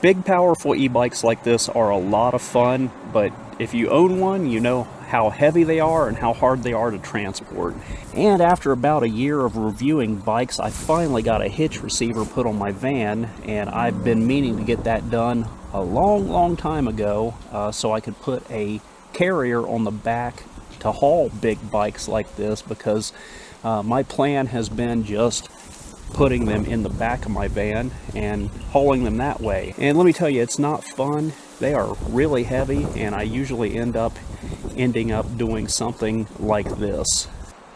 Big, powerful e-bikes like this are a lot of fun, but if you own one, you know how heavy they are and how hard they are to transport. And after about a year of reviewing bikes, I finally got a hitch receiver put on my van, and I've been meaning to get that done a long time ago, so I could put a carrier on the back to haul big bikes like this, because my plan has been just putting them in the back of my van and hauling them that way. And let me tell you, it's not fun. They are really heavy, and I usually ending up doing something like this.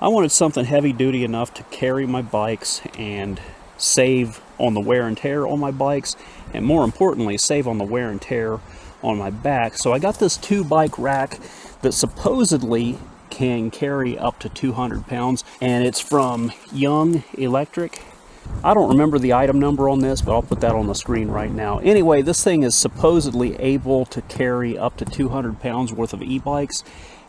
I wanted something heavy duty enough to carry my bikes and save on the wear and tear on my bikes, and more importantly, save on the wear and tear on my back. So I got this 2-bike rack that supposedly can carry up to 200 pounds, and it's from Young Electric. I don't remember the item number on this, but I'll put that on the screen right now. Anyway, this thing is supposedly able to carry up to 200 pounds worth of e-bikes,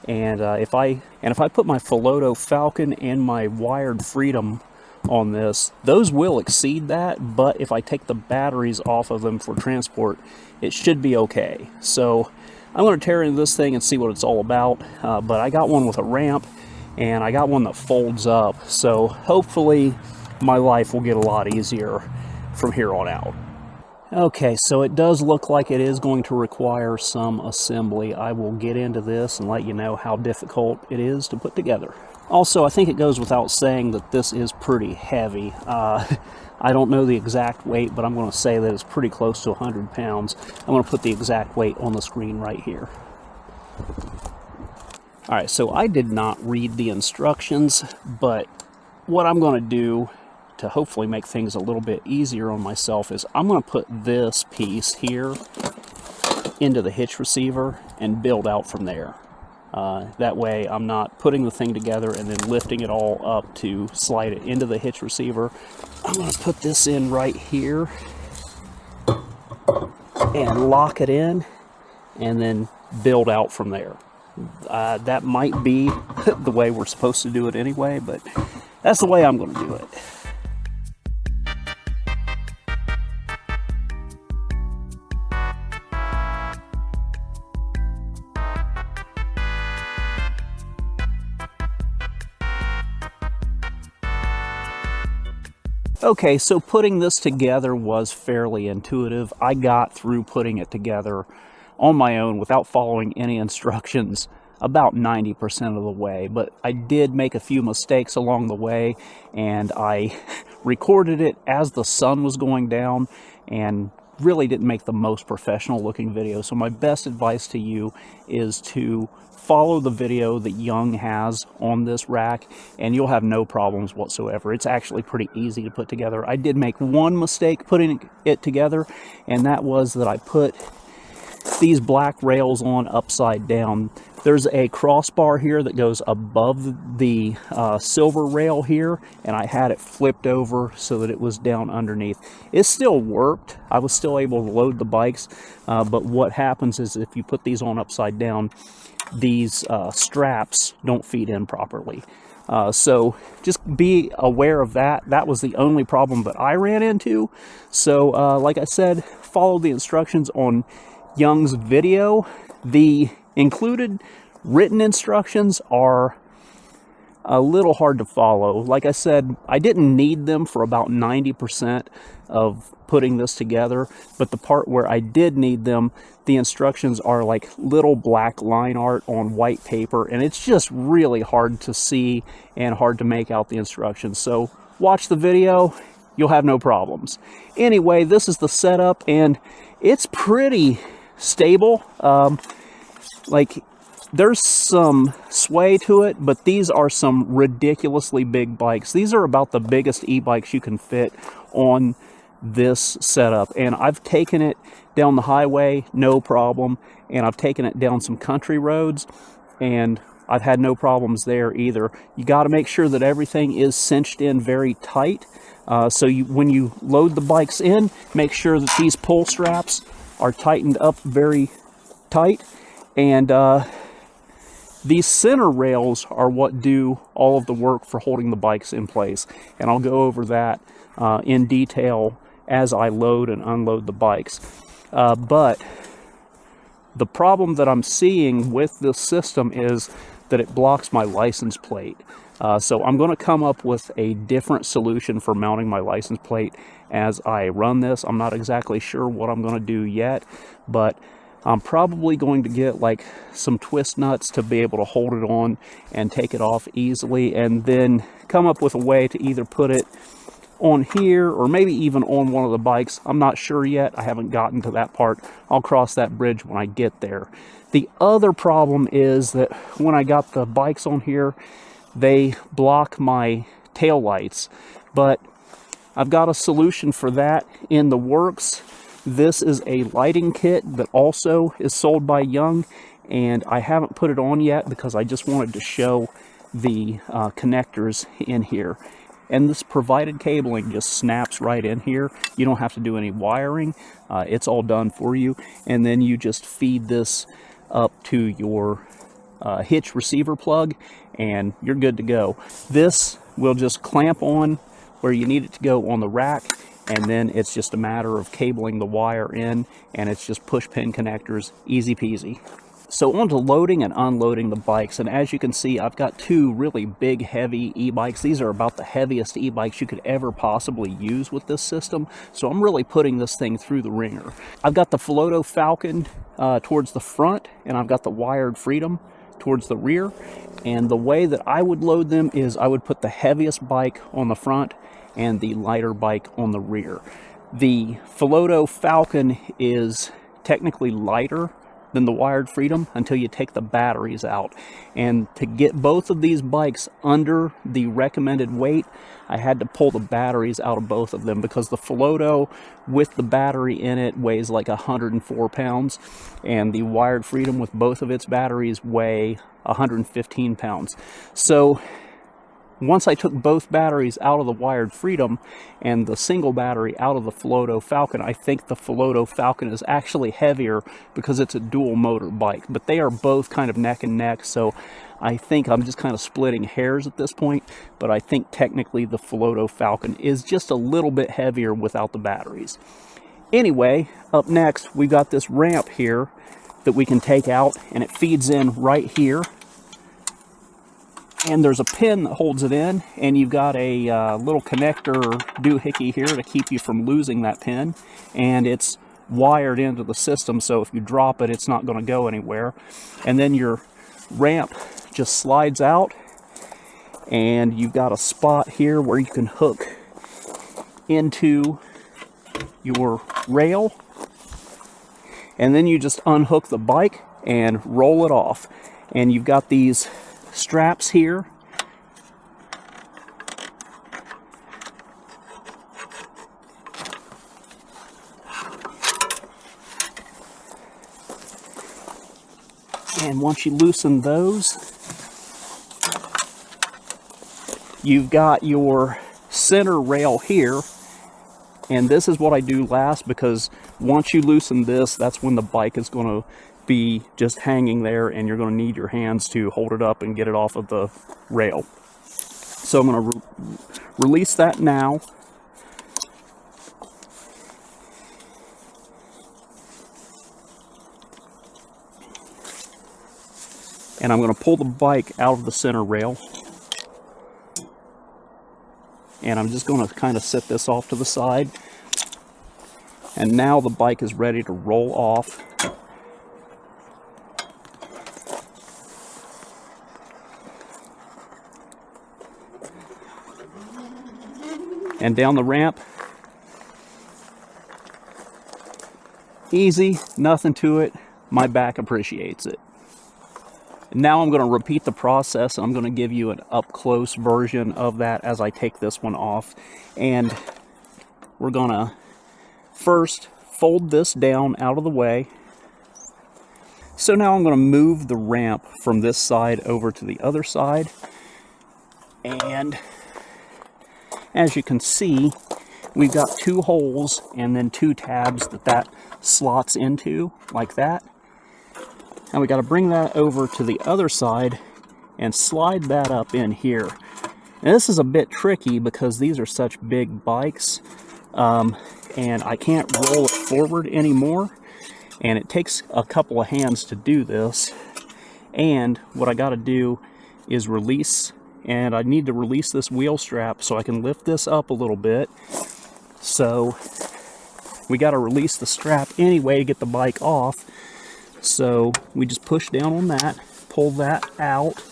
and if I put my Filoto Falcon and my Wired Freedom on this, those will exceed that, but if I take the batteries off of them for transport, it should be okay. So I'm going to tear into this thing and see what it's all about, but I got one with a ramp, and I got one that folds up, so hopefully my life will get a lot easier from here on out. Okay, so it does look like it is going to require some assembly. I will get into this and let you know how difficult it is to put together. Also, I think it goes without saying that this is pretty heavy. I don't know the exact weight, but I'm going to say that it's pretty close to 100 pounds. I'm going to put the exact weight on the screen right here. Alright, so I did not read the instructions, but what I'm going to do to hopefully make things a little bit easier on myself is I'm going to put this piece here into the hitch receiver and build out from there. That way I'm not putting the thing together and then lifting it all up to slide it into the hitch receiver. I'm going to put this in right here and lock it in and then build out from there. That might be the way we're supposed to do it anyway, but that's the way I'm going to do it. Okay, so putting this together was fairly intuitive. I got through putting it together on my own without following any instructions about 90% of the way, but I did make a few mistakes along the way, and I recorded it as the sun was going down and really didn't make the most professional looking video. So my best advice to you is to follow the video that Young has on this rack, and you'll have no problems whatsoever. It's actually pretty easy to put together. I did make one mistake putting it together, and that was that I put these black rails on upside down. There's a crossbar here that goes above the silver rail here, and I had it flipped over so that it was down underneath. It still worked. I was still able to load the bikes, but what happens is if you put these on upside down, these straps don't feed in properly. So just be aware of that. That was the only problem that I ran into. So like I said, follow the instructions on Young's video. The included written instructions are a little hard to follow. Like I said, I didn't need them for about 90% of putting this together, but the part where I did need them, the instructions are like little black line art on white paper, and it's just really hard to see and hard to make out the instructions. So watch the video, you'll have no problems. Anyway, this is the setup, and it's pretty stable. Like, there's some sway to it, but these are some ridiculously big bikes. These are about the biggest e-bikes you can fit on this setup, and I've taken it down the highway, no problem, and I've taken it down some country roads, and I've had no problems there either. You got to make sure that everything is cinched in very tight, so when you load the bikes in, make sure that these pull straps are tightened up very tight, and these center rails are what do all of the work for holding the bikes in place, and I'll go over that in detail as I load and unload the bikes. But the problem that I'm seeing with this system is that it blocks my license plate. So I'm going to come up with a different solution for mounting my license plate as I run this. I'm not exactly sure what I'm going to do yet, but I'm probably going to get like some twist nuts to be able to hold it on and take it off easily, and then come up with a way to either put it on here or maybe even on one of the bikes. I'm not sure yet. I haven't gotten to that part. I'll cross that bridge when I get there. The other problem is that when I got the bikes on here, they block my tail lights, but I've got a solution for that in the works. This is a lighting kit that also is sold by Young, and I haven't put it on yet because I just wanted to show the connectors in here. And this provided cabling just snaps right in here. You don't have to do any wiring. It's all done for you. And then you just feed this up to your hitch receiver plug, and you're good to go. This will just clamp on where you need it to go on the rack, and then it's just a matter of cabling the wire in, and it's just push pin connectors, easy peasy. So on to loading and unloading the bikes, and as you can see, I've got two really big heavy e-bikes. These are about the heaviest e-bikes you could ever possibly use with this system, so I'm really putting this thing through the ringer. I've got the Floto Falcon towards the front, and I've got the Wired Freedom towards the rear, and the way that I would load them is I would put the heaviest bike on the front and the lighter bike on the rear. The Floto Falcon is technically lighter than the Wired Freedom until you take the batteries out. And to get both of these bikes under the recommended weight, I had to pull the batteries out of both of them, because the Floto with the battery in it weighs like 104 pounds, and the Wired Freedom with both of its batteries weigh 115 pounds. So once I took both batteries out of the Wired Freedom and the single battery out of the Floto Falcon, I think the Floto Falcon is actually heavier because it's a dual motor bike, but they are both kind of neck and neck, so I think I'm just kind of splitting hairs at this point, but I think technically the Floto Falcon is just a little bit heavier without the batteries. Anyway, up next, we've got this ramp here that we can take out, and it feeds in right here. And there's a pin that holds it in, and you've got a little connector doohickey here to keep you from losing that pin, and it's wired into the system, so if you drop it, it's not going to go anywhere. And then your ramp just slides out, and you've got a spot here where you can hook into your rail, and then you just unhook the bike and roll it off. And you've got these straps here, and once you loosen those, you've got your center rail here. And this is what I do last, because once you loosen this, that's when the bike is going to be just hanging there, and you're going to need your hands to hold it up and get it off of the rail. So I'm going to release that now. And I'm going to pull the bike out of the center rail. And I'm just going to kind of set this off to the side. And now the bike is ready to roll off. And down the ramp. Easy, nothing to it. My back appreciates it. Now I'm going to repeat the process, and I'm going to give you an up-close version of that as I take this one off. And we're going to first fold this down out of the way. So now I'm going to move the ramp from this side over to the other side. And as you can see, we've got two holes and then two tabs that slots into, like that. And we got to bring that over to the other side and slide that up in here. Now this is a bit tricky because these are such big bikes, and I can't roll it forward anymore, and it takes a couple of hands to do this. And what I got to do is release, and I need to release this wheel strap so I can lift this up a little bit. So we got to release the strap anyway to get the bike off. So we just push down on that, pull that out,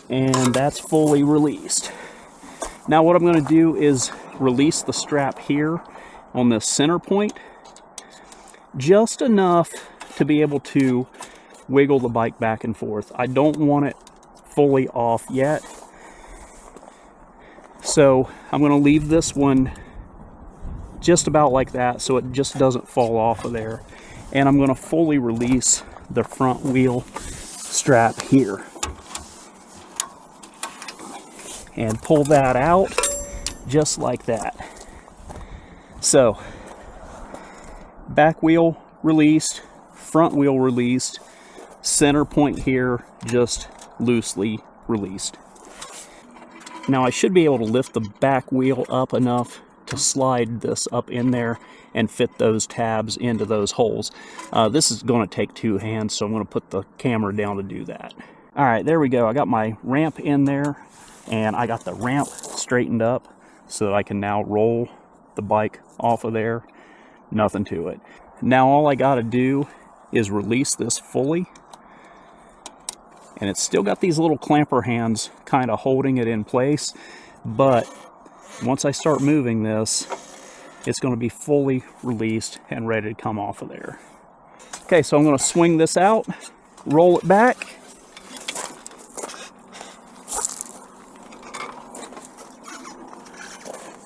and that's fully released. Now what I'm going to do is release the strap here on the center point, just enough to be able to wiggle the bike back and forth. I don't want it fully off yet. So I'm going to leave this one just about like that so it just doesn't fall off of there. And I'm going to fully release the front wheel strap here. And pull that out just like that. So, back wheel released, front wheel released, center point here just loosely released. Now I should be able to lift the back wheel up enough to slide this up in there and fit those tabs into those holes. This is going to take two hands, so I'm going to put the camera down to do that. Alright, there we go. I got my ramp in there, and I got the ramp straightened up so that I can now roll the bike off of there. Nothing to it. Now all I got to do is release this fully, and it's still got these little clamper hands kind of holding it in place, but once I start moving this, it's going to be fully released and ready to come off of there. Okay, so I'm going to swing this out, roll it back.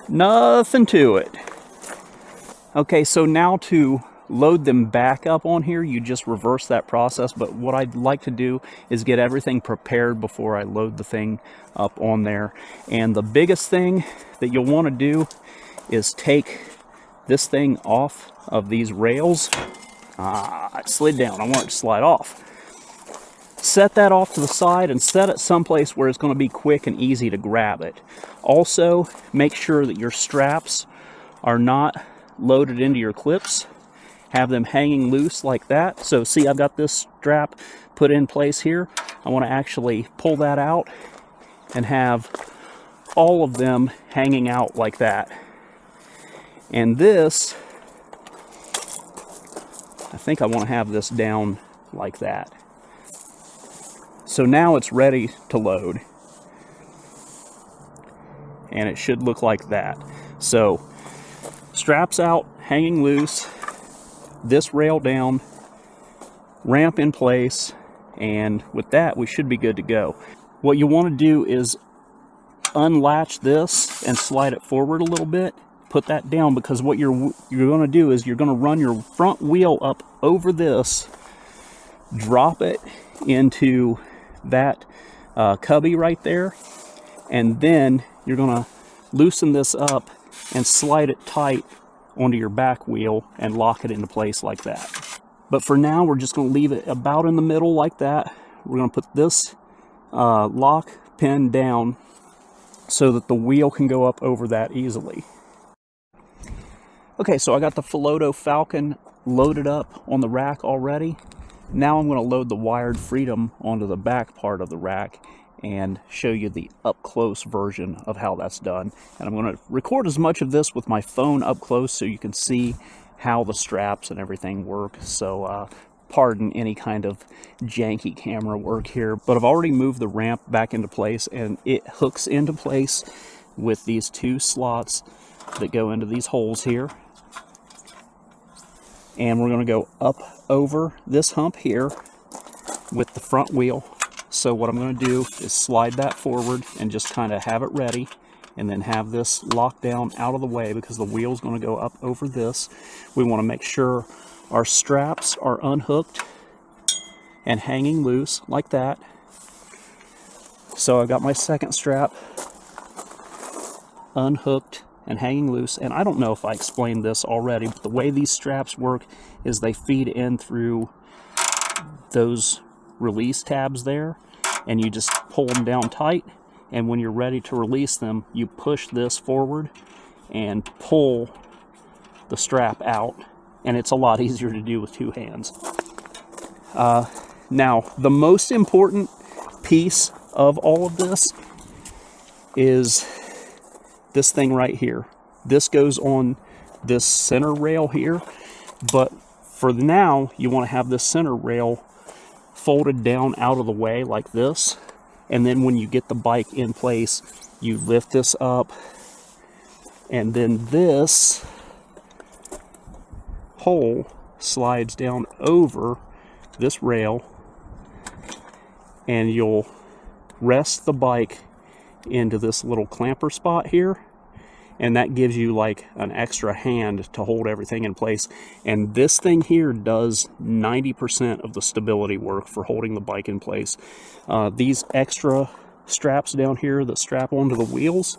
Nothing to it. Okay, so now to load them back up on here, you just reverse that process, but what I'd like to do is get everything prepared before I load the thing up on there. And the biggest thing that you'll want to do is take this thing off of these rails. It slid down. I want it to slide off. Set that off to the side and set it someplace where it's going to be quick and easy to grab it. Also, make sure that your straps are not loaded into your clips. Have them hanging loose like that. So see, I've got this strap put in place here. I want to actually pull that out and have all of them hanging out like that. And this, I think I want to have this down like that. So now it's ready to load. And it should look like that. So straps out, hanging loose, this rail down, ramp in place, and with that we should be good to go. What you want to do is unlatch this and slide it forward a little bit. Put that down, because what you're going to do is you're going to run your front wheel up over this, drop it into that cubby right there, and then you're going to loosen this up and slide it tight onto your back wheel and lock it into place like that. But for now, we're just going to leave it about in the middle like that. We're going to put this lock pin down so that the wheel can go up over that easily. Okay, so I got the Filoto Falcon loaded up on the rack already. Now I'm going to load the wired Freedom onto the back part of the rack and show you the up-close version of how that's done. And I'm going to record as much of this with my phone up close so you can see how the straps and everything work. So pardon any kind of janky camera work here, but I've already moved the ramp back into place, and it hooks into place with these two slots that go into these holes here. And we're going to go up over this hump here with the front wheel. So what I'm going to do is slide that forward and just kind of have it ready, and then have this locked down out of the way because the wheel's going to go up over this. We want to make sure our straps are unhooked and hanging loose like that. So I got my second strap unhooked and hanging loose, and I don't know if I explained this already, but the way these straps work is they feed in through those release tabs there, and you just pull them down tight, and when you're ready to release them, you push this forward and pull the strap out, and it's a lot easier to do with two hands. Now, the most important piece of all of this is this thing right here. This goes on this center rail here, but for now, you want to have this center rail folded down out of the way like this, and then when you get the bike in place, you lift this up, and then this hole slides down over this rail, and you'll rest the bike into this little clamper spot here, and that gives you like an extra hand to hold everything in place. And this thing here does 90% of the stability work for holding the bike in place. These extra straps down here that strap onto the wheels,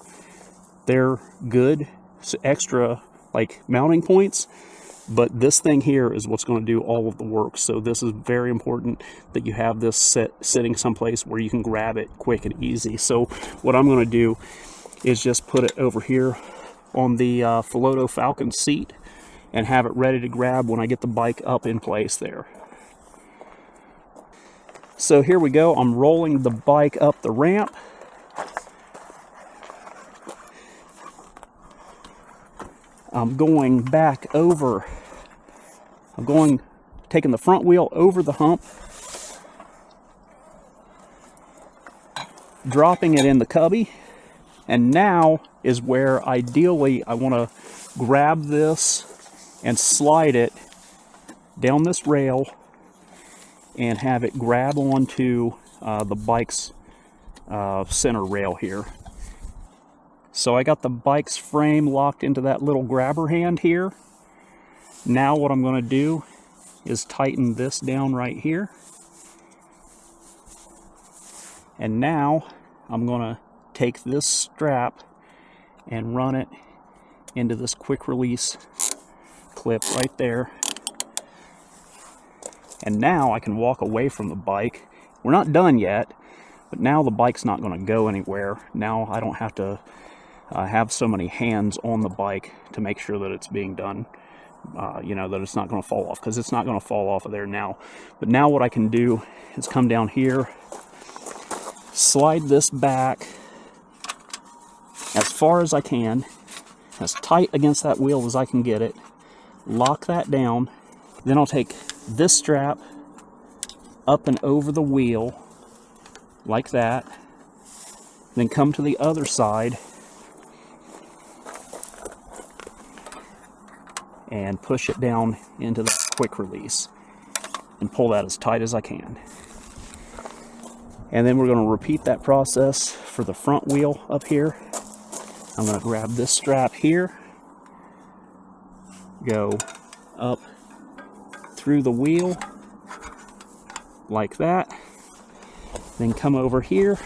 they're good, so extra like mounting points, but this thing here is what's going to do all of the work. So this is very important that you have this sitting someplace where you can grab it quick and easy. So what I'm going to do is just put it over here on the Filoto Falcon seat and have it ready to grab when I get the bike up in place there. So here we go. I'm rolling the bike up the ramp. I'm going back over. Taking the front wheel over the hump, dropping it in the cubby, and now is where ideally I want to grab this and slide it down this rail and have it grab onto the bike's center rail here. So I got the bike's frame locked into that little grabber hand here. Now what I'm going to do is tighten this down right here. And now I'm going to take this strap and run it into this quick release clip right there. And now I can walk away from the bike. We're not done yet, but now the bike's not going to go anywhere. Now I don't have to have so many hands on the bike to make sure that it's being done. That it's not going to fall off, because it's not going to fall off of there now. But now what I can do is come down here, slide this back as far as I can, as tight against that wheel as I can get it, lock that down. Then I'll take this strap up and over the wheel like that, then come to the other side and push it down into the quick release and pull that as tight as I can. And then we're going to repeat that process for the front wheel up here. I'm going to grab this strap here, go up through the wheel like that, then come over here,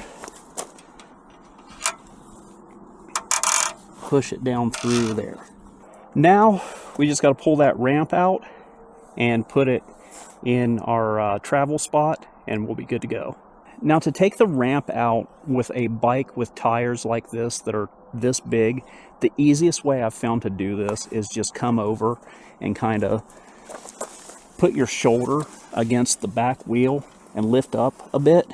push it down through there. Now we just got to pull that ramp out and put it in our travel spot, and we'll be good to go. Now, to take the ramp out with a bike with tires like this that are this big, the easiest way I've found to do this is just come over and kind of put your shoulder against the back wheel and lift up a bit,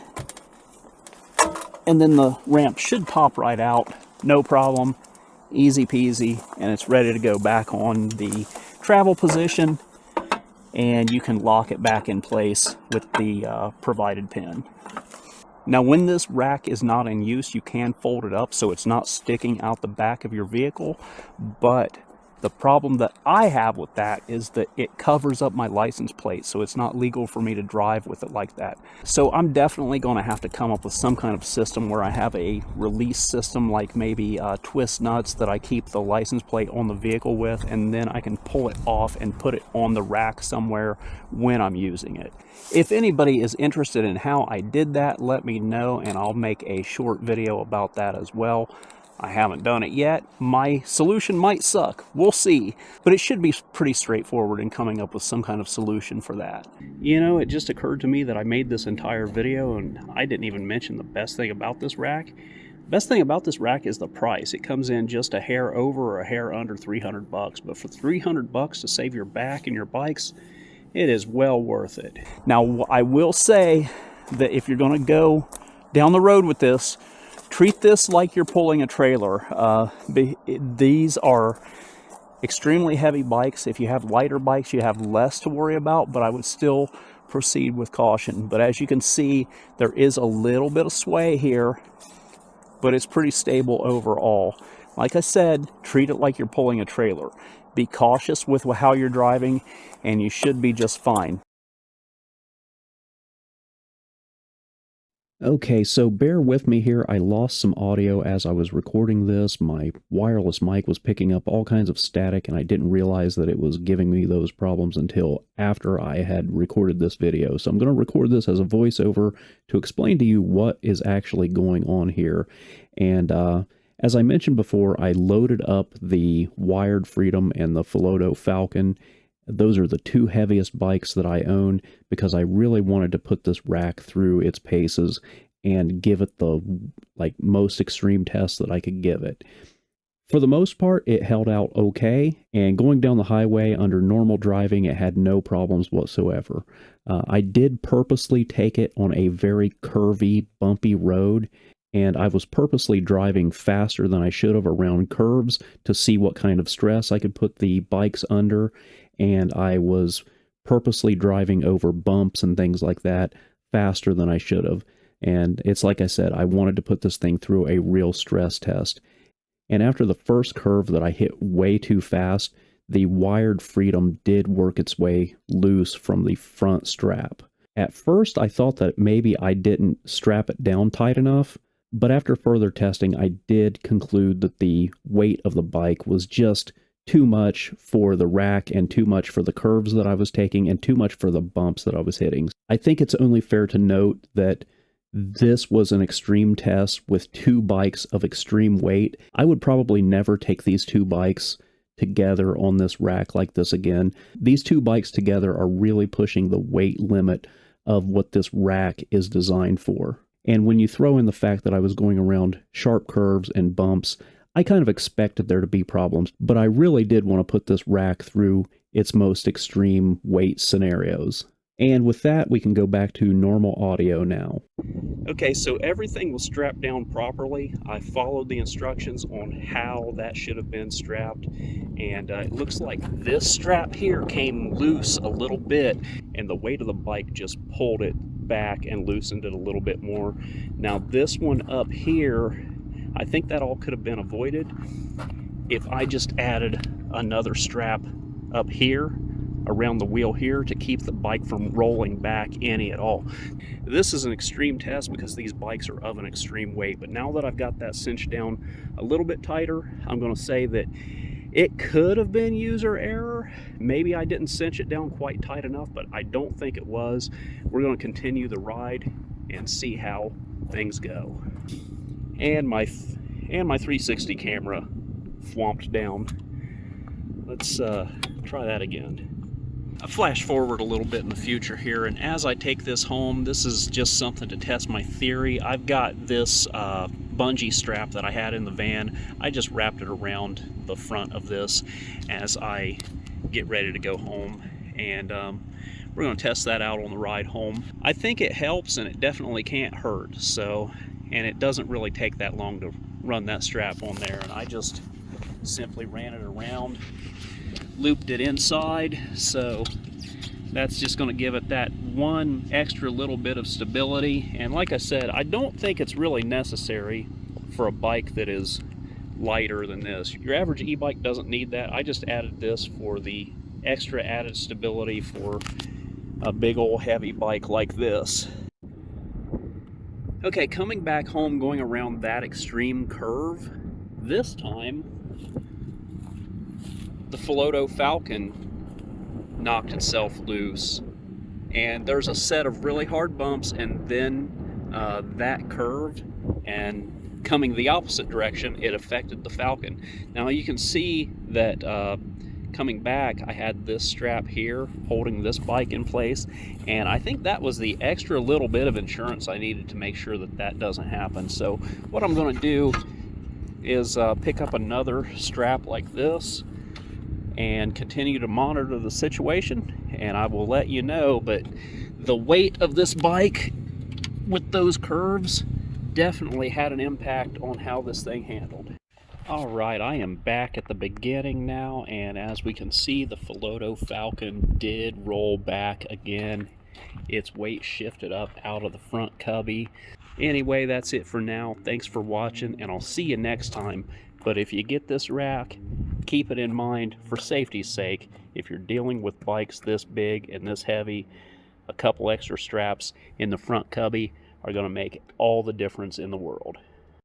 and then the ramp should pop right out, no problem. Easy peasy, and it's ready to go back on the travel position, and you can lock it back in place with the provided pin. Now, when this rack is not in use, you can fold it up so it's not sticking out the back of your vehicle, but the problem that I have with that is that it covers up my license plate, so it's not legal for me to drive with it like that. So I'm definitely going to have to come up with some kind of system where I have a release system, like maybe twist nuts that I keep the license plate on the vehicle with, and then I can pull it off and put it on the rack somewhere when I'm using it. If anybody is interested in how I did that, let me know, and I'll make a short video about that as well. I haven't done it yet. My solution might suck. We'll see. But it should be pretty straightforward in coming up with some kind of solution for that. You know, it just occurred to me that I made this entire video and I didn't even mention the best thing about this rack. Best thing about this rack is the price. It comes in just a hair over or a hair under 300 bucks, but for 300 bucks to save your back and your bikes, it is well worth it. Now, I will say that if you're going to go down the road with this, treat this like you're pulling a trailer. These are extremely heavy bikes. If you have lighter bikes, you have less to worry about, but I would still proceed with caution. But as you can see, there is a little bit of sway here, but it's pretty stable overall. Like I said, treat it like you're pulling a trailer. Be cautious with how you're driving, and you should be just fine. Okay, so bear with me here. I lost some audio as I was recording this. My wireless mic was picking up all kinds of static, and I didn't realize that it was giving me those problems until after I had recorded this video. So I'm going to record this as a voiceover to explain to you what is actually going on here. And as I mentioned before, I loaded up the Wired Freedom and the Filoto Falcon. Those are the two heaviest bikes that I own because I really wanted to put this rack through its paces and give it the most extreme test that I could give it. For the most part, it held out okay, and going down the highway under normal driving, it had no problems whatsoever. I did purposely take it on a very curvy, bumpy road, and I was purposely driving faster than I should have around curves to see what kind of stress I could put the bikes under, and I was purposely driving over bumps and things like that faster than I should have. And it's like I said, I wanted to put this thing through a real stress test. And after the first curve that I hit way too fast, the Wired Freedom did work its way loose from the front strap. At first, I thought that maybe I didn't strap it down tight enough, but after further testing, I did conclude that the weight of the bike was just too much for the rack and too much for the curves that I was taking and too much for the bumps that I was hitting. I think it's only fair to note that this was an extreme test with two bikes of extreme weight. I would probably never take these two bikes together on this rack like this again. These two bikes together are really pushing the weight limit of what this rack is designed for. And when you throw in the fact that I was going around sharp curves and bumps, I kind of expected there to be problems, but I really did want to put this rack through its most extreme weight scenarios. And with that, we can go back to normal audio now. Okay, so everything was strapped down properly. I followed the instructions on how that should have been strapped, and it looks like this strap here came loose a little bit, and the weight of the bike just pulled it back and loosened it a little bit more. Now this one up here, I think that all could have been avoided if I just added another strap up here around the wheel here to keep the bike from rolling back any at all. This is an extreme test because these bikes are of an extreme weight, but now that I've got that cinched down a little bit tighter, I'm going to say that it could have been user error. Maybe I didn't cinch it down quite tight enough, but I don't think it was. We're going to continue the ride and see how things go. And my 360 camera flumped down. Let's try that again. I flash forward a little bit in the future here, and as I take this home, this is just something to test my theory. I've got this bungee strap that I had in the van. I just wrapped it around the front of this as I get ready to go home, and we're going to test that out on the ride home. I think it helps, and it definitely can't hurt. So, and it doesn't really take that long to run that strap on there, and I just simply ran it around, looped it inside, so that's just going to give it that one extra little bit of stability. And like I said, I don't think it's really necessary for a bike that is lighter than this. Your average e-bike doesn't need that. I just added this for the extra added stability for a big old heavy bike like this. Okay, coming back home, going around that extreme curve, this time the Filoto Falcon knocked itself loose, and there's a set of really hard bumps, and then that curve, and coming the opposite direction, it affected the Falcon. Now you can see that coming back, I had this strap here holding this bike in place, and I think that was the extra little bit of insurance I needed to make sure that that doesn't happen. So what I'm going to do is pick up another strap like this and continue to monitor the situation, and I will let you know. But the weight of this bike with those curves definitely had an impact on how this thing handled. All right, I am back at the beginning now, and as we can see, the Filoto Falcon did roll back again. Its weight shifted up out of the front cubby. Anyway, that's it for now. Thanks for watching, and I'll see you next time. But if you get this rack, keep it in mind for safety's sake. If you're dealing with bikes this big and this heavy, a couple extra straps in the front cubby are going to make all the difference in the world.